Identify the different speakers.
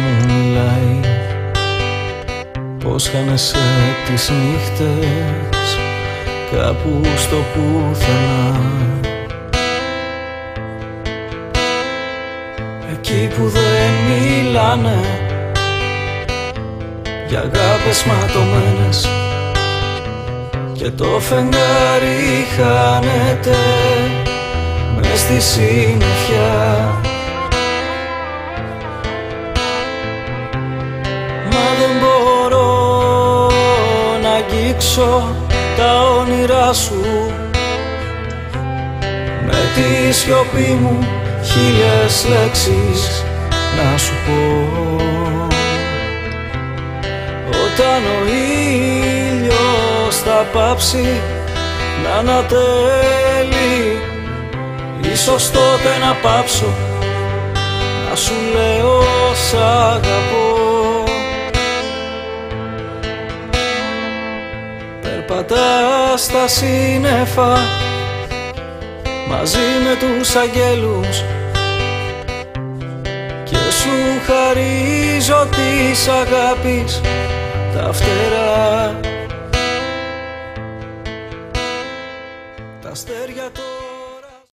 Speaker 1: μου μιλάει, πως χάνεσαι τις νύχτες κάπου στο πουθενά, εκεί που δεν μιλάνε για αγάπες ματωμένες και το φεγγάρι χάνεται μες στη συννεφιά. Μα δεν μπορώ να αγγίξω τα όνειρά σου, με τη σιωπή μου χίλιες λέξεις να σου πω. Όταν ο ήλιος θα πάψει να ανατέλει, ίσως τότε να πάψω να σου λέω σ' αγαπώ. Περπατάς στα σύννεφα μαζί με τους αγγέλους και σου χαρίζω της αγάπης τα φτερά, τα αστέρια το